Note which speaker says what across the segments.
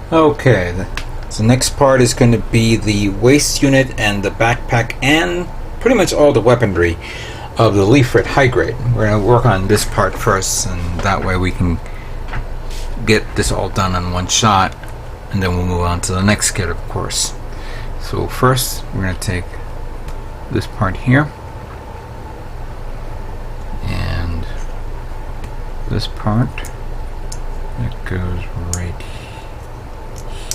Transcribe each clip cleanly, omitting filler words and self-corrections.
Speaker 1: Okay, so the next part is going to be the waist unit and the backpack and pretty much all the weaponry of the Lfrith high grade. We're going to work on this part first, and that way we can get this all done in one shot, and then we'll move on to the next kit, of course. So first, we're going to take this part here, and this part that goes right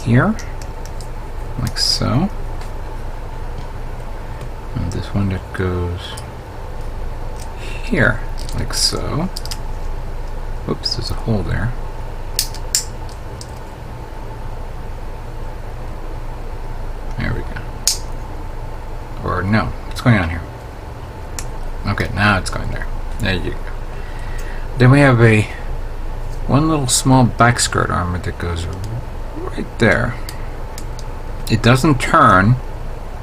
Speaker 1: here, like so, and this one that goes here, like so. Whoops, there's a hole there. There we go. Or no, what's going on here? Okay, now it's going there. There you go. Then we have one little small back skirt armor that goes right there. It doesn't turn.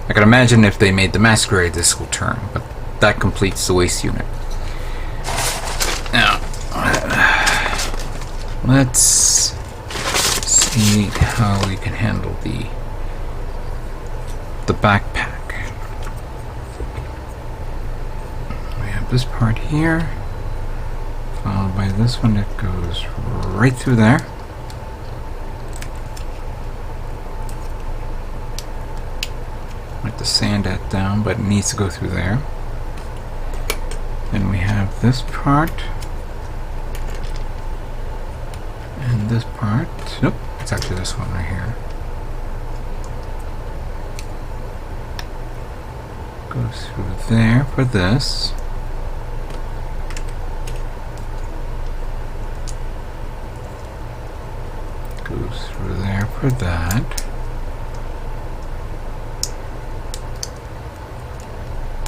Speaker 1: I can imagine if they made the masquerade, this will turn, but that completes the waist unit. Now, let's see how we can handle the backpack. We have this part here, followed by this one that goes right through there. Like to sand that down, but it needs to go through there. Then we have this part, and this part. Nope, it's actually this one right here. Goes through there for this. Goes through there for that.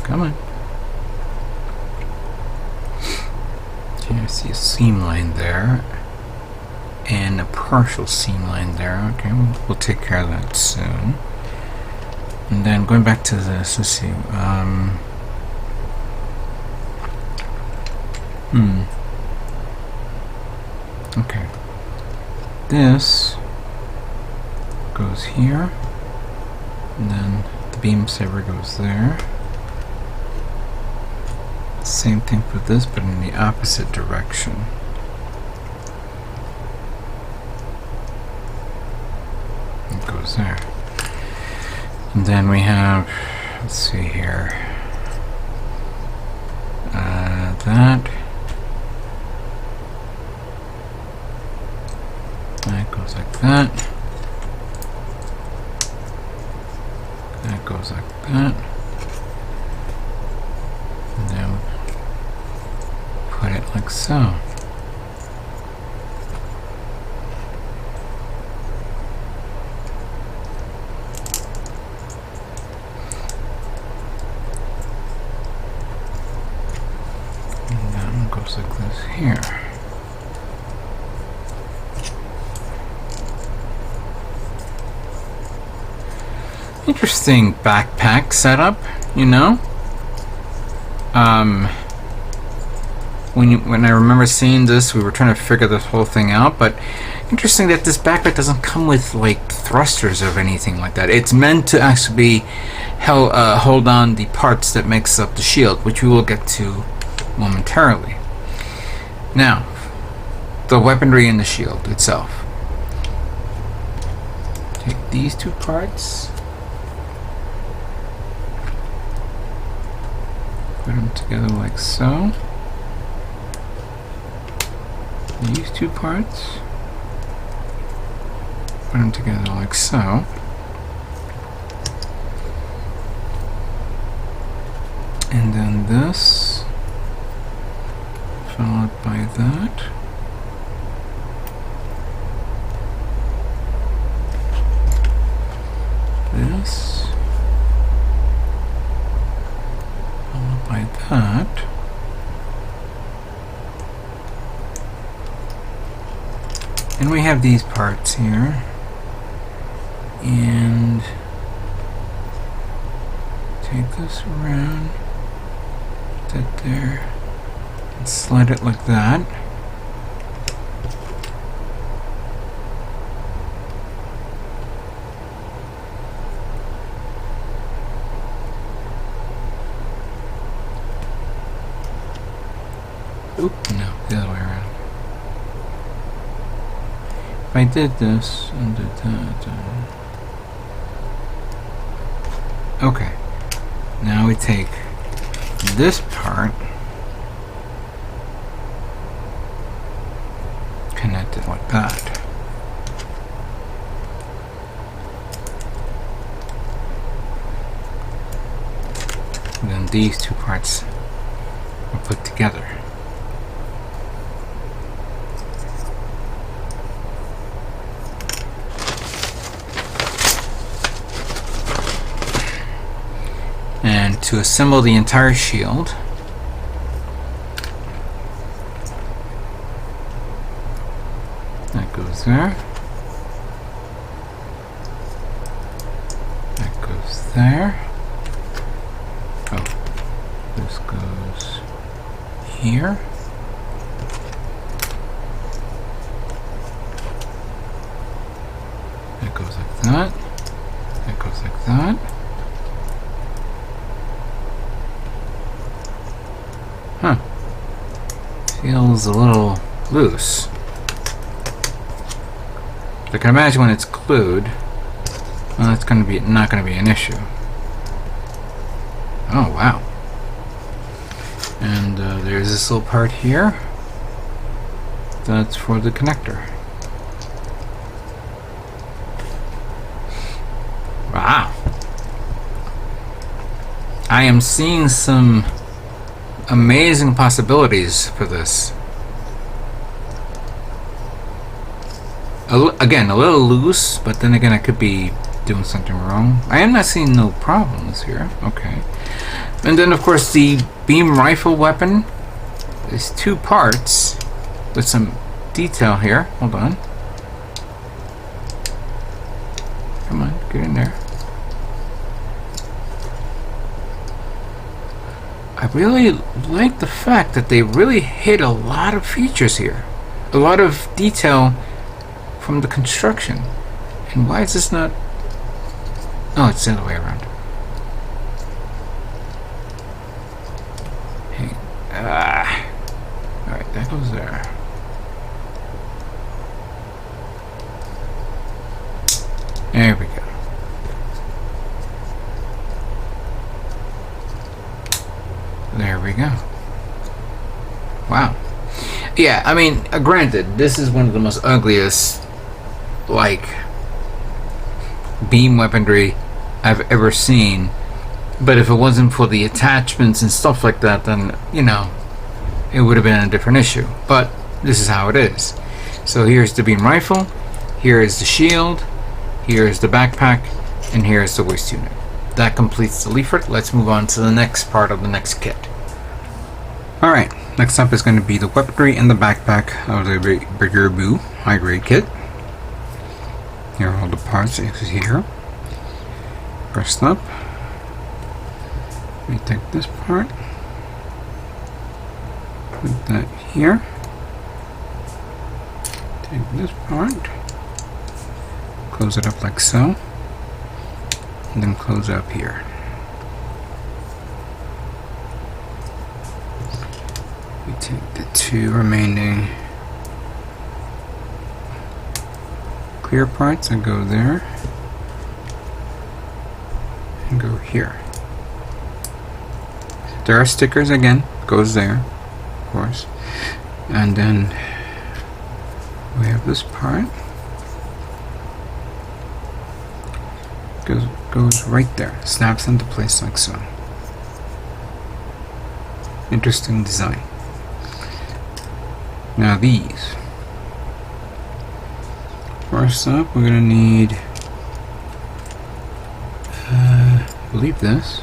Speaker 1: Come on. So you see a seam line there and a partial seam line there. Okay, we'll take care of that soon. And then going back to this, let's see. Okay. This goes here, and then the beam saber goes there. Same thing for this, but in the opposite direction. It goes there. And then we have, let's see here, that goes like that. That goes like that. And then put it like so. And that one goes like this here. Interesting backpack setup, you know. When I remember seeing this, we were trying to figure this whole thing out, but interesting that this backpack doesn't come with like thrusters or anything like that. It's meant to actually be hold on the parts that makes up the shield, which we will get to momentarily. Now, the weaponry and the shield itself. Take these two parts, put them together like so. These two parts, put them together like so. And then this, followed by that. This, followed by that. And we have these parts here, and take this around, put that there, and slide it like that. Oop, no, the other way around. If I did this and did that. Okay. Now we take this part, connect it like that. And then these two parts are put together. And to assemble the entire shield, that goes there, that goes there. Oh, this goes here. That goes like that. That goes like that. Huh. Feels a little loose. I can imagine when it's glued, well, that's going to be not going to be an issue. Oh wow! And there's this little part here. That's for the connector. Wow! I am seeing some amazing possibilities for this. Again, a little loose, but then again I could be doing something wrong. I am not seeing no problems here. Okay. And then of course the beam rifle weapon is two parts with some detail here. Hold on. Come on, get in there. I really like the fact that they really hit a lot of features here. A lot of detail from the construction. And why is this not... Oh, it's the other way around. Hey. Alright, that goes there. There we go. There we go. Wow. Yeah, I mean, granted, this is one of the most ugliest, like, beam weaponry I've ever seen. But if it wasn't for the attachments and stuff like that, then, you know, it would have been a different issue. But this is how it is. So here's the beam rifle, here is the shield, here is the backpack, and here is the waist unit. That completes the Lfrith. Let's move on to the next part of the next kit. Alright, next up is going to be the weaponry and the backpack of the Beguir-Beu high-grade kit. Here are all the parts here. First up, we take this part, put that here, take this part, close it up like so, and then close up here. We take the two remaining clear parts and go there and go here. There are stickers again, goes there, of course. And then we have this part. Goes right there, snaps into place like so. Interesting design. Now these. First up, we're gonna need, I believe this,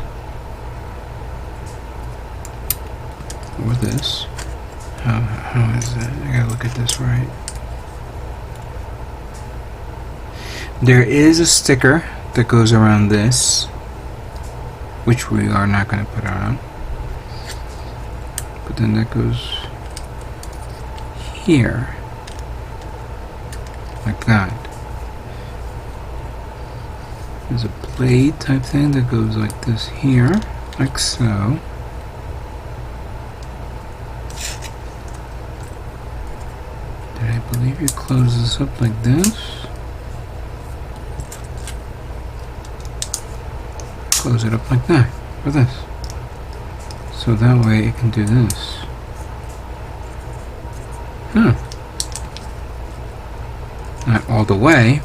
Speaker 1: or this. How is that? I gotta look at this right. There is a sticker that goes around this, which we are not going to put on. But then that goes here, like that. There's a blade type thing that goes like this here, like so. I believe you close this up like this. Close it up like that, for this. So that way it can do this. Not all the way,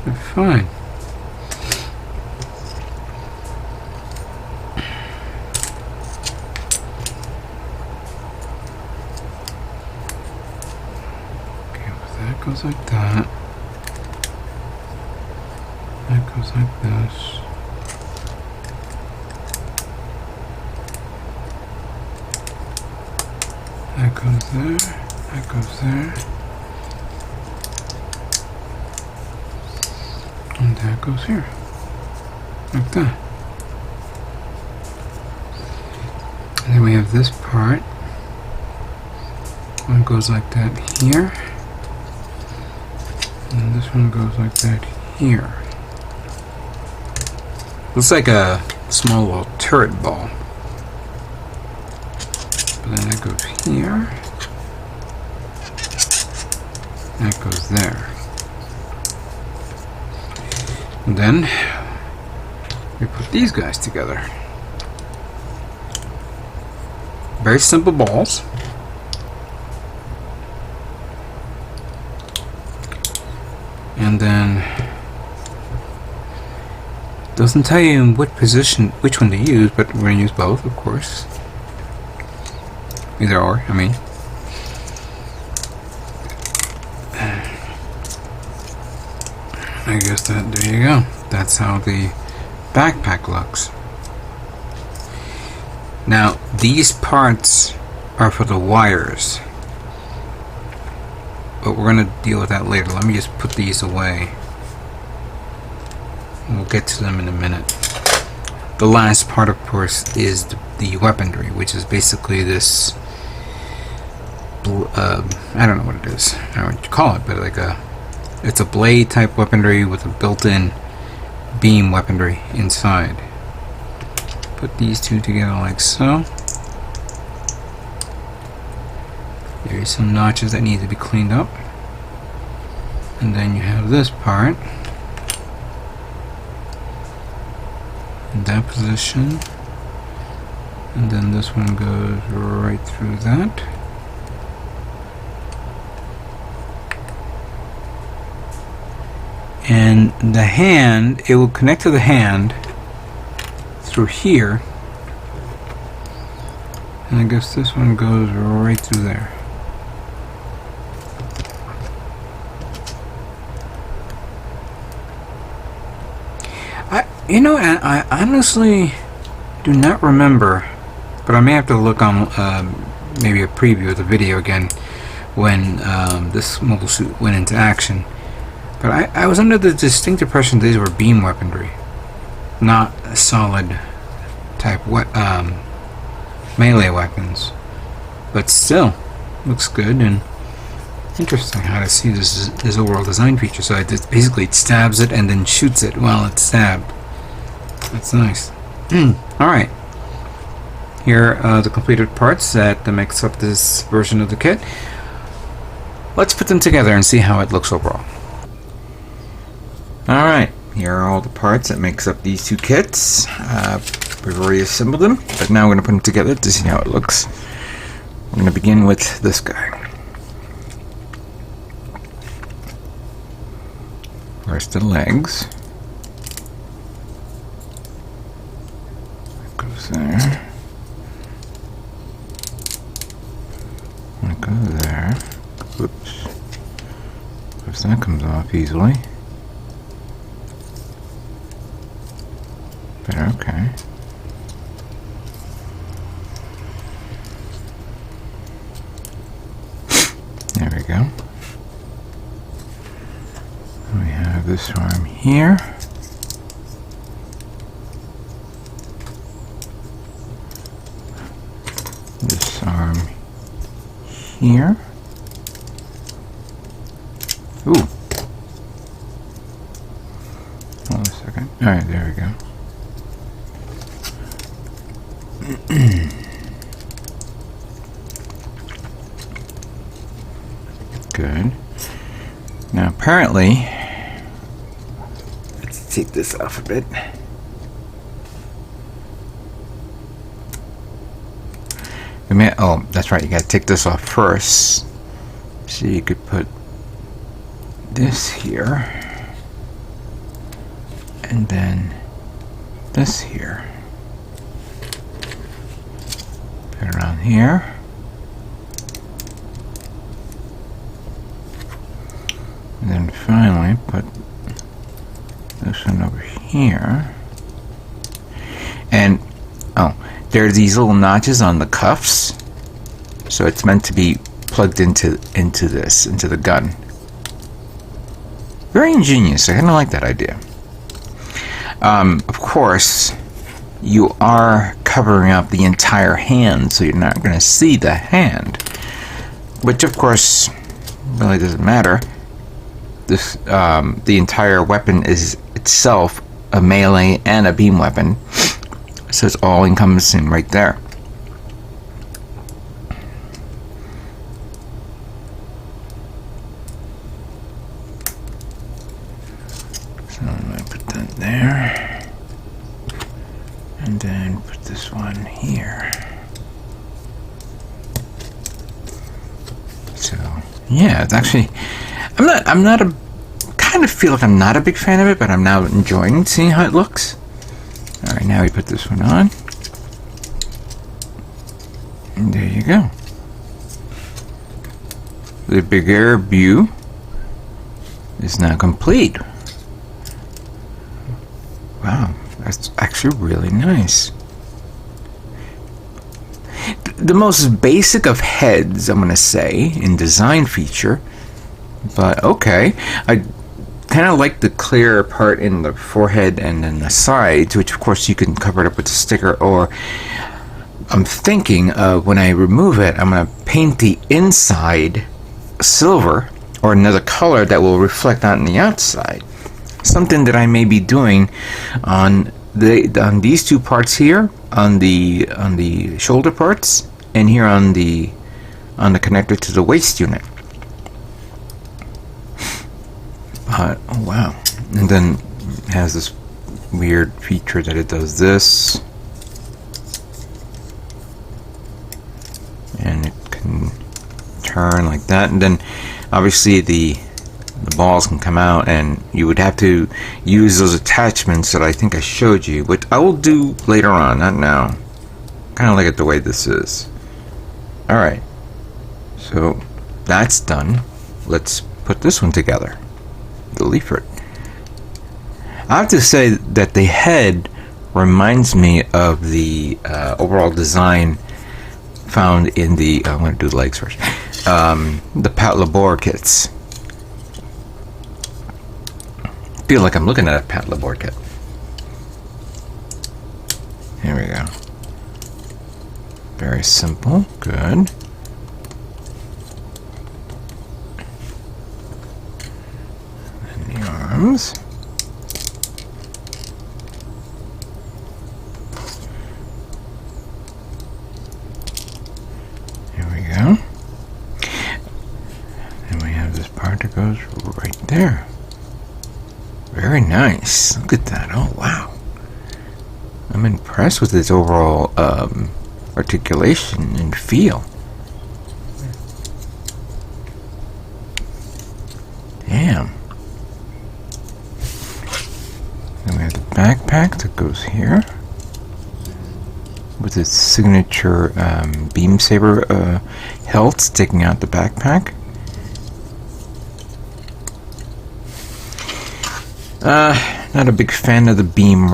Speaker 1: but fine. Okay, well that goes like that. That goes like this. That goes there. That goes there. And that goes here. Like that. And then we have this part. One goes like that here. And this one goes like that here. Looks like a small little turret ball. But then that goes here. That goes there. And then we put these guys together. Very simple balls. And then doesn't tell you in what position, which one to use, but we're going to use both, of course. Either or, I mean. I guess that, there you go. That's how the backpack looks. Now, these parts are for the wires. But we're going to deal with that later. Let me just put these away. We'll get to them in a minute. The last part, of course, is the weaponry, which is basically this... I don't know what it is. I don't know what you call it, but like it's a blade type weaponry with a built-in beam weaponry inside. Put these two together like so. There's some notches that need to be cleaned up. And then you have this part in that position. And then this one goes right through that. And the hand, it will connect to the hand through here. And I guess this one goes right through there. I honestly do not remember, but I may have to look on maybe a preview of the video again when this mobile suit went into action. But I was under the distinct impression these were beam weaponry, not solid type melee weapons. But still, looks good and interesting how to see this overall design feature. So basically it stabs it and then shoots it while it's stabbed. That's nice. Alright. Here are the completed parts that makes up this version of the kit. Let's put them together and see how it looks overall. Alright, here are all the parts that makes up these two kits. We've already assembled them, but now we're going to put them together to see how it looks. We're going to begin with this guy. First the legs. That goes there. That goes there. Whoops. Of course that comes off easily. But okay. There we go. We have this arm here. This arm here. Ooh. Hold on a second. Alright, there we go. Good. Now apparently, let's take this off a bit. Oh, that's right, you gotta take this off first. So you could put this here, and then this here. Put it on here. And then finally put this one over here. And, oh, there are these little notches on the cuffs. So it's meant to be plugged into the gun. Very ingenious. I kind of like that idea. Of course, you are covering up the entire hand, so you're not going to see the hand. Which, of course, really doesn't matter. This, the entire weapon is itself a melee and a beam weapon, so it's all encompassing right there. So I'm going to put that there, and then put this one here. So yeah, it's actually, I'm not a, kind of feel like I'm not a big fan of it, but I'm now enjoying seeing how it looks. Alright, now we put this one on. And there you go. The Beguir-Beu is now complete. Wow, that's actually really nice. The most basic of heads, I'm going to say, in design feature. But okay, I kind of like the clear part in the forehead and then the sides, which of course you can cover it up with a sticker, or I'm thinking when I remove it, I'm going to paint the inside silver or another color that will reflect on the outside. Something that I may be doing on these two parts here, on the shoulder parts, and here on the connector to the waist unit. Oh wow. And then it has this weird feature that it does this, and it can turn like that, and then obviously the balls can come out, and you would have to use those attachments that I think I showed you, which I will do later on, not now. Kind of like it the way this is. Alright, so that's done. Let's put this one together. The Lfrith. I have to say that the head reminds me of the overall design found in the, I'm going to do the legs first, the Pat Labor kits. Feel like I'm looking at a Pat Labor kit. Here we go. Very simple. Good. And the arms. Here we go. And we have this part that goes right there. Very nice. Look at that. Oh, wow. I'm impressed with its overall articulation and feel. Damn. Then we have the backpack that goes here with its signature beam saber hilt sticking out the backpack. Not a big fan of the beam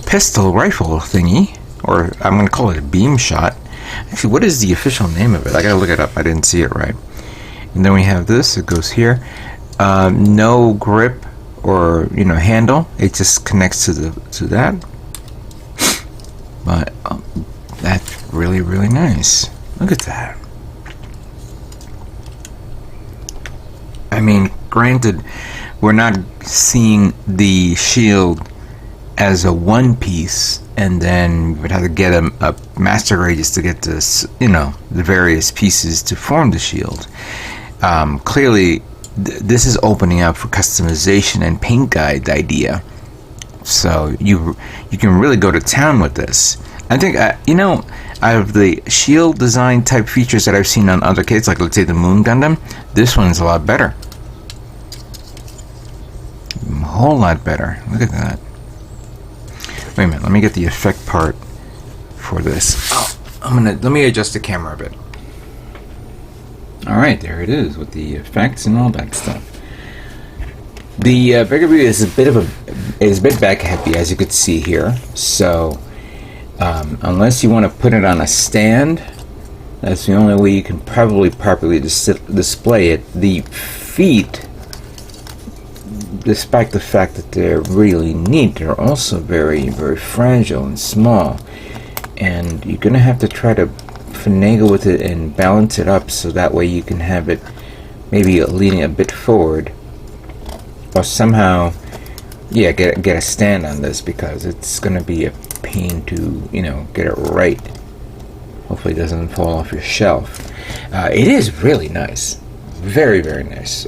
Speaker 1: pistol rifle thingy, or I'm going to call it a beam shot. Actually, what is the official name of it? I gotta look it up. I didn't see it right. And then we have this. It goes here. No grip or handle. It just connects to that. But that's really, really nice. Look at that. I mean, granted, we're not seeing the shield as a one piece, and then we would have to get a master grade just to get this, the various pieces to form the shield. clearly this is opening up for customization and paint guide idea. So you can really go to town with this. I think, out of the shield design type features that I've seen on other kits, like let's say the Moon Gundam, this one's a lot better. A whole lot better. Look at that. Wait a minute, let me get the effect part for this. Oh, let me adjust the camera a bit. Alright, there it is with the effects and all that stuff. The Beguir-Beu is a bit back heavy, as you could see here. So unless you want to put it on a stand, that's the only way you can probably properly display it. The feet, despite the fact that they're really neat, they're also very, very fragile and small. And you're going to have to try to finagle with it and balance it up so that way you can have it maybe leaning a bit forward. Or somehow, yeah, get a stand on this, because it's going to be a pain to, get it right. Hopefully it doesn't fall off your shelf. It is really nice. Very, very nice.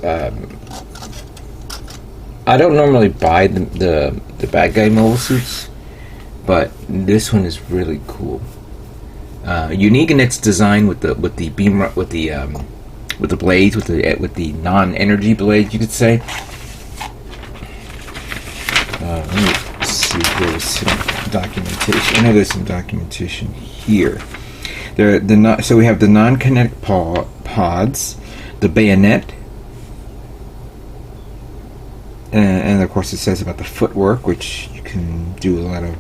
Speaker 1: I don't normally buy the bad guy mobile suits, but this one is really cool. Unique in its design with the blades, with the non-energy blades, you could say. Let me see if there's some documentation. I know there's some documentation here. So we have the non-kinetic pods, the bayonet, and of course it says about the footwork, which you can do a lot of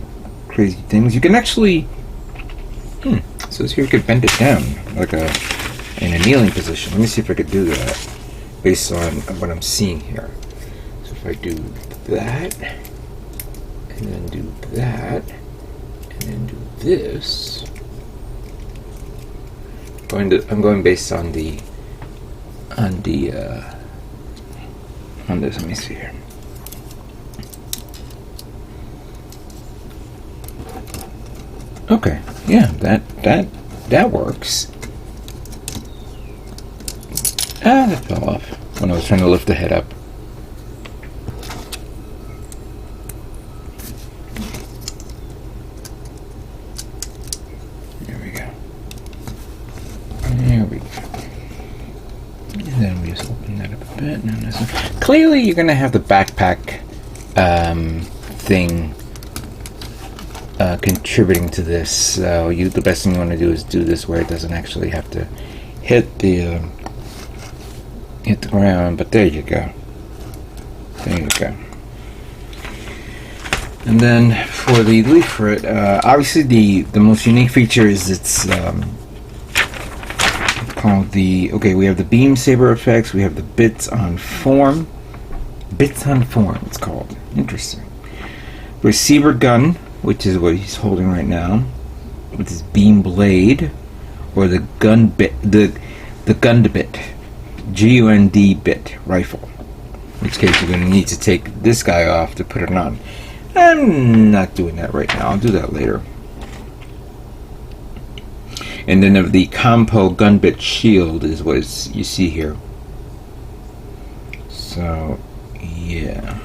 Speaker 1: crazy things. You can actually, so here you could bend it down like in a kneeling position. Let me see if I could do that based on what I'm seeing here. So if I do that, and then do that, and then do this. I'm going based on this. Let me see here. Okay, yeah, that works. That fell off when I was trying to lift the head up. There we go. And then we just open that up a bit. Clearly, you're going to have the backpack thing contributing to this. So the best thing you want to do is do this where it doesn't actually have to hit the ground. But there you go. There you go. And then for the Lfrith, obviously the most unique feature is it's called we have the beam saber effects, we have the bits on form. Bits on form, it's called. Interesting. Receiver gun, which is what he's holding right now, with his beam blade, or the gun bit, the Gundabit, GUND bit rifle. In which case you're going to need to take this guy off to put it on. I'm not doing that right now. I'll do that later. And then of the Compo Gunbit shield is what you see here. So, yeah.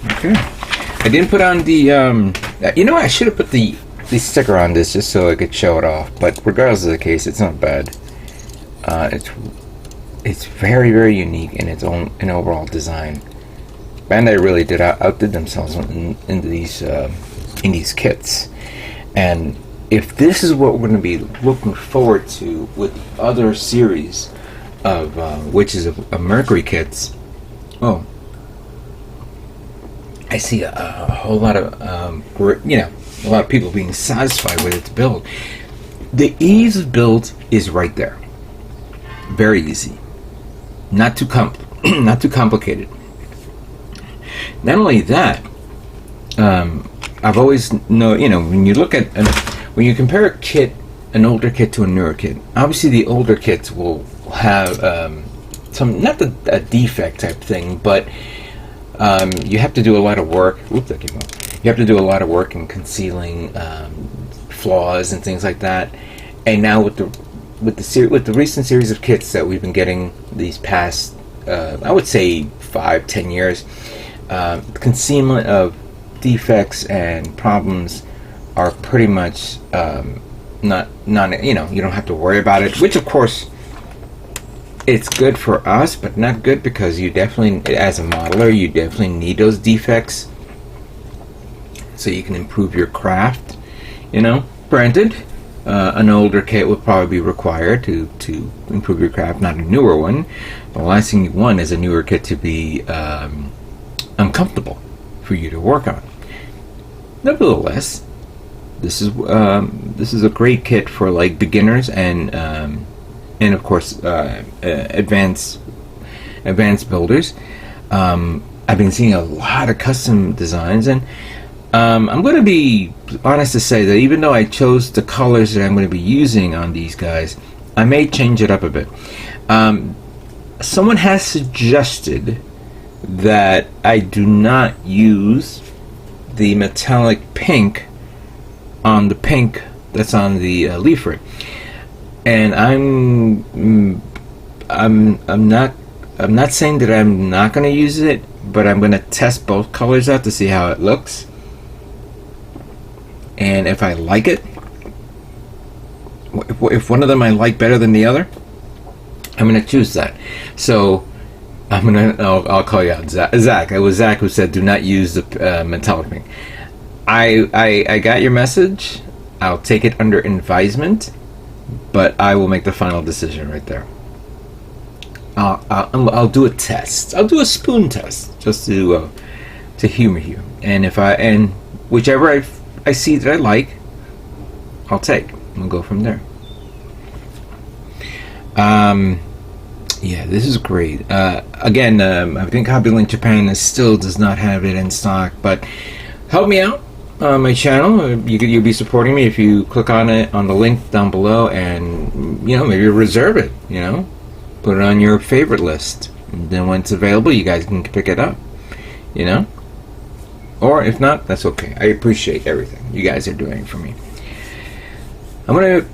Speaker 1: Okay. I didn't put on the, I should have put the sticker on this just so I could show it off. But regardless of the case, it's not bad. It's very, very unique in its own overall design. Bandai really outdid themselves in these kits. And if this is what we're going to be looking forward to with the other series of Witches of Mercury kits, I see a whole lot of a lot of people being satisfied with its build. The ease of build is right there. Very easy. Not too not too complicated. Not only that, I've always when you look at when you compare an older kit to a newer kit, obviously the older kits will have some, not a defect type thing, but you have to do a lot of work. Oops, that came up. You have to do a lot of work in concealing flaws and things like that. And now with with the recent series of kits that we've been getting these past, I would say 5-10 years, concealment of defects and problems are pretty much not you know, you don't have to worry about it, which of course it's good for us, but not good because you definitely, as a modeler, you definitely need those defects so you can improve your craft, you know. Granted, an older kit would probably be required to improve your craft, not a newer one. The last thing you want is a newer kit to be uncomfortable for you to work on. Nevertheless, this is a great kit for like beginners and of course advanced builders. I've been seeing a lot of custom designs, and I'm going to be honest to say that even though I chose the colors that I'm going to be using on these guys, I may change it up a bit. Someone has suggested that I do not use the metallic pink on the pink that's on the Lfrith, and I'm not saying that I'm not going to use it, but I'm going to test both colors out to see how it looks, and if I like it, if one of them I like better than the other, I'm going to choose that. So I'll call you out, Zach. It was Zach who said do not use the metallic pink. I got your message. I'll take it under advisement, but I will make the final decision right there. I'll do a test. I'll do a spoon test just to humor you, and whichever I see that I like, I'll take. We'll go from there. Yeah, this is great. Again, I think Hobbyland Japan still does not have it in stock, but help me out on my channel. You'll be supporting me if you click on it on the link down below, and you know, maybe reserve it. You know, put it on your favorite list, and then when it's available, you guys can pick it up. You know, or if not, that's okay. I appreciate everything you guys are doing for me. I'm gonna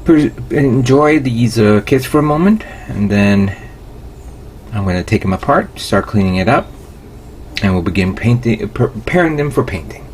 Speaker 1: enjoy these kits for a moment, and then I'm going to take them apart, start cleaning it up, and we'll begin painting, preparing them for painting.